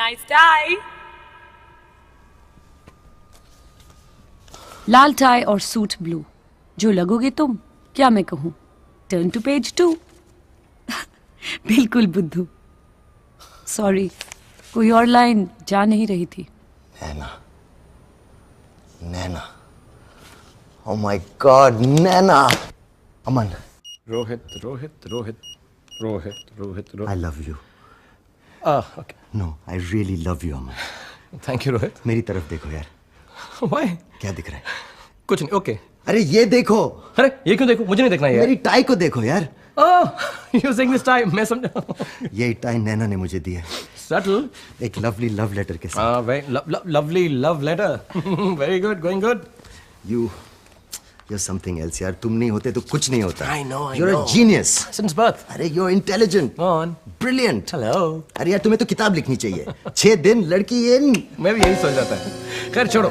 Nice tie. लाल tie और suit blue, जो लगोगे तुम, क्या मैं कहूं। Turn to page 2। बिल्कुल बुद्धू। सॉरी, कोई और लाइन जा नहीं रही थी। नैना, नैना, oh my God, Naina. Aman. Rohit, Rohit, Rohit, Rohit, Rohit, Rohit. I love you. Okay. No, I really love you, Aman. Thank you, Rohit. मेरी तरफ देखो यार। Why? क्या दिख रहा है? कुछ नहीं, ओके। अरे ये देखो। अरे ये क्यों देखो? मुझे नहीं देखना यार। मेरी टाई को देखो यार। Oh, you're saying this time? मैं समझा। ये टाई नैना ने मुझे दी है। Subtle. एक लवली लव लेटर के साथ। Very lovely love letter. Very good, going good. You're something else यार। तुम नहीं होते तो कुछ नहीं होता। I know. You're a genius. Since birth. अरे you're intelligent. Go on. Brilliant. Hello. अरे यार तुम्हें तो किताब लिखनी चाहिए। 6 दिन लड़की इन। मैं भी यही सोच रहा था। खैर छोड़ो।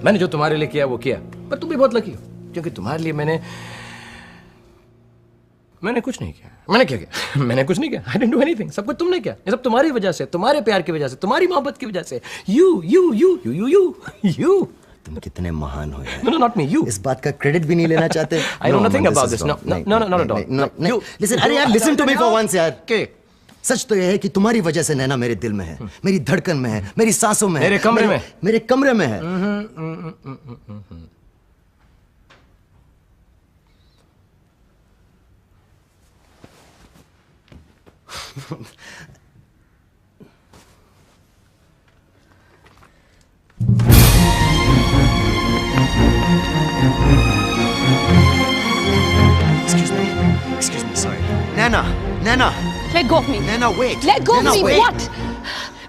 मैंने जो तुम्हारे लिए किया वो किया, पर तुम भी बहुत लकी हो, क्योंकि तुम्हारे लिए मैंने कुछ नहीं किया। मैंने क्या किया? मैंने कुछ नहीं किया। I didn't do anything. सब कुछ तुमने किया। ये सब तुम्हारी वजह से, तुम्हारे प्यार की वजह से, तुम्हारी मोहब्बत की वजह से। You. तुम कितने महान हो यार। No, not me. You. इस बात का क्रेडिट भी नहीं लेना चाहते। I know nothing about this. No, not at all. No. Listen, अरे यार listen to me for once यार। Okay. सच तो यह है कि तुम्हारी वजह से नैना मेरे दिल में है, मेरी धड़कन में है, मेरी सांसों में है, मेरे कमरे में है। Excuse me, sorry. Nana. Let go of me. Nana, wait. Let go of me. Wait. What?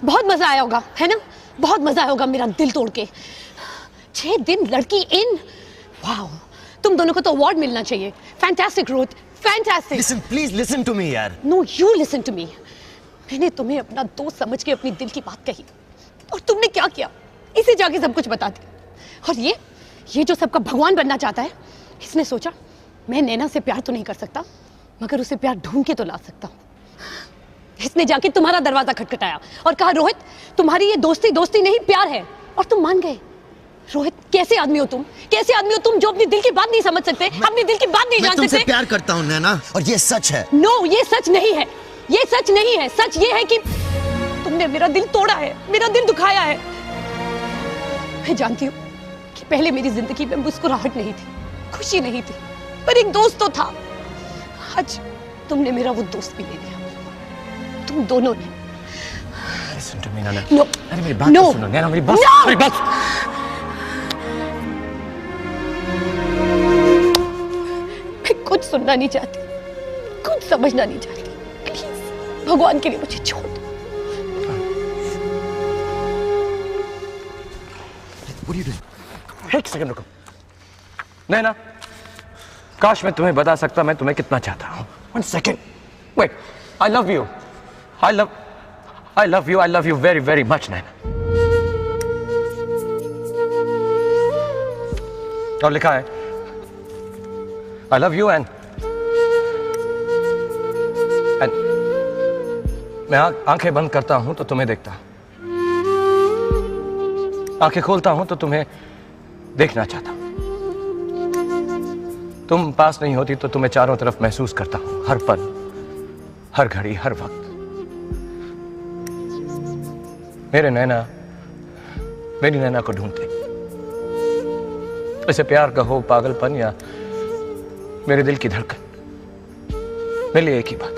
बहुत मजा आया होगा, है ना? बहुत मजा आया होगा मेरा दिल तोड़ के। 6 दिन लड़की इन। वाओ, तुम दोनों को तो अवार्ड मिलना चाहिए। Fantastic, Ruth. Fantastic. Listen, please listen to me यार। No, you listen to me. मैंने तुम्हें अपना दोस्त समझ के अपनी दिल की बात कही, और तुमने क्या किया? इसे जाके सब कुछ बता दिया। और ये जो सबका भगवान बनना चाहता है, इसने सोचा मैं नैना से प्यार तो नहीं कर सकता, मगर उसे प्यार ढूंढ के तो ला सकता हूँ। इसने जाके तुम्हारा दरवाजा खटखटाया और कहा, रोहित तुम्हारी ये दोस्ती नहीं प्यार है, और तुम मान गए। रोहित, कैसे आदमी हो तुम? कैसे आदमी हो तुम जो अपनी दिल की बात नहीं समझ सकते, अपनी दिल की बात नहीं जान सकते? मैं तुमसे प्यार करता हूँ नैना, और ये सच है। नो, ये सच नहीं है। ये सच नहीं है। सच ये है कि तुमने मेरा दिल तोड़ा है, मेरा दिल दुखाया है। मैं जानती हूँ कि पहले मेरी जिंदगी में मुस्कुराहट नहीं थी, खुशी नहीं थी, पर एक दोस्त तो था। आज तुमने मेरा वो दोस्त भी ले लिया। तुम दोनों ने। Listen to me, Nana. No. अरे मेरी बात No. तो सुनो, नैना, मेरी बात। No. मेरी बात। मैं कुछ सुनना नहीं चाहती, कुछ समझना नहीं चाहती। प्लीज, भगवान के लिए मुझे छोड़ दो। What are you doing? एक सेकंड रुको। नैना, काश मैं तुम्हें बता सकता मैं तुम्हें कितना चाहता हूँ। One second. Wait. I love you. I love you very, very much, नैना। और लिखा है, I love you and मैं आंखें बंद करता हूं तो तुम्हें देखता हूं, आंखें खोलता हूं तो तुम्हें देखना चाहता हूं। तुम पास नहीं होती तो तुम्हें चारों तरफ महसूस करता हूं, हर पल, हर घड़ी, हर वक्त। मेरी नैना को ढूंढते, इसे प्यार कहो, पागलपन, या मेरे दिल की धड़कन, मेरे लिए एक ही बात है।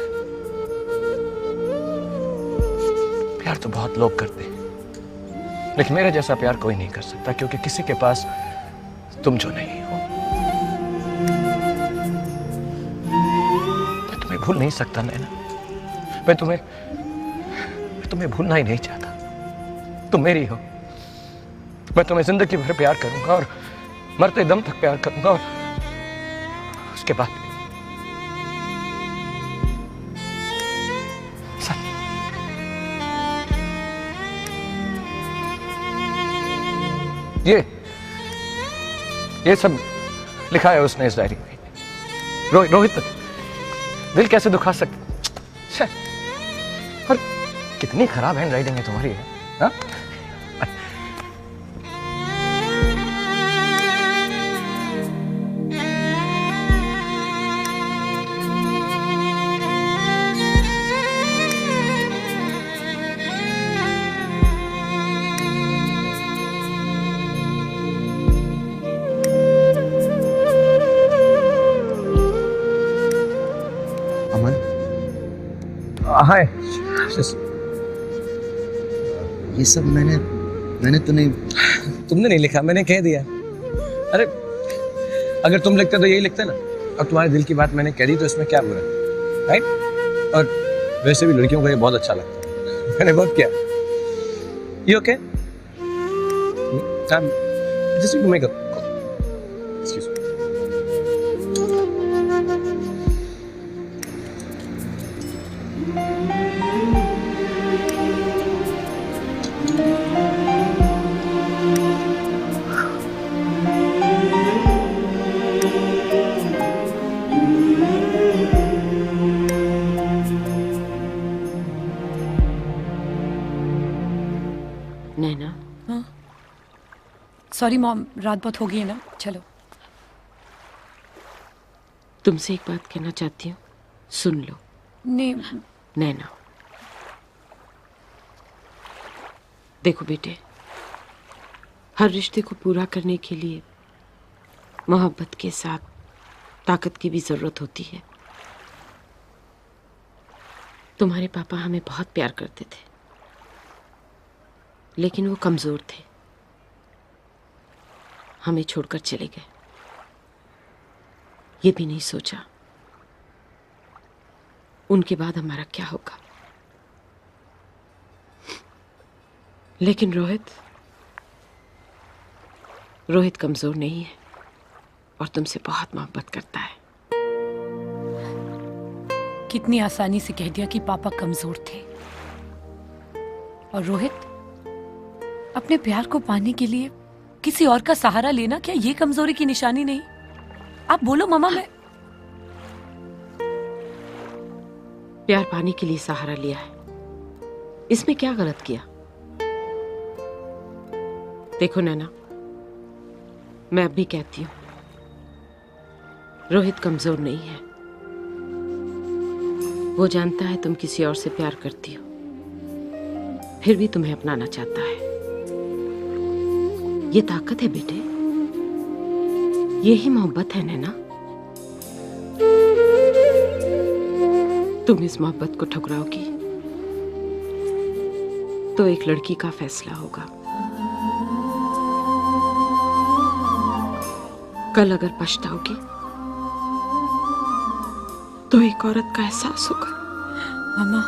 प्यार तो बहुत लोग करते हैं, लेकिन मेरे जैसा प्यार कोई नहीं कर सकता, क्योंकि किसी के पास तुम जो नहीं हो। मैं तुम्हें भूल नहीं सकता नैना। मैं तुम्हें भूलना ही नहीं चाहता। तुम मेरी हो। मैं तुम्हें जिंदगी भर प्यार करूंगा और मरते दम तक प्यार करूंगा, और उसके बाद ये सब लिखा है उसने इस डायरी में। रोहित, दिल कैसे दुखा सकते? और कितनी खराब हैंड राइटिंग है तुम्हारी है। हाँ? अमन, हाय। ये सब मैंने तो नहीं। तुमने नहीं लिखा, मैंने कह दिया। अरे अगर तुम लिखते तो यही लिखते ना। अब तुम्हारे दिल की बात मैंने कह दी तो इसमें क्या बुरा, राइट? और वैसे भी लड़कियों को ये बहुत अच्छा लगता है। मैंने बहुत किया। You okay? Just to make a call. Excuse me. Naina, sorry mom, रात बहुत हो गई है ना, चलो। तुमसे एक बात कहना चाहती हूँ, सुन लो। नहीं, नैना, देखो बेटे, हर रिश्ते को पूरा करने के लिए मोहब्बत के साथ ताकत की भी जरूरत होती है। तुम्हारे पापा हमें बहुत प्यार करते थे, लेकिन वो कमजोर थे, हमें छोड़कर चले गए। ये भी नहीं सोचा उनके बाद हमारा क्या होगा। लेकिन रोहित कमजोर नहीं है और तुमसे बहुत मोहब्बत करता है। कितनी आसानी से कह दिया कि पापा कमजोर थे। और रोहित, अपने प्यार को पाने के लिए किसी और का सहारा लेना, क्या ये कमजोरी की निशानी नहीं? आप बोलो मम्मा। मैं प्यार पाने के लिए सहारा लिया है, इसमें क्या गलत किया? देखो नैना, मैं अब भी कहती हूं, रोहित कमजोर नहीं है। वो जानता है तुम किसी और से प्यार करती हो, फिर भी तुम्हें अपनाना चाहता है। ये ताकत है बेटे, यही मोहब्बत है नैना। तुम इस मोहब्बत को ठुकराओगी तो एक लड़की का फैसला होगा। कल अगर पछताओगी तो एक औरत का एहसास होगा। मम्मा,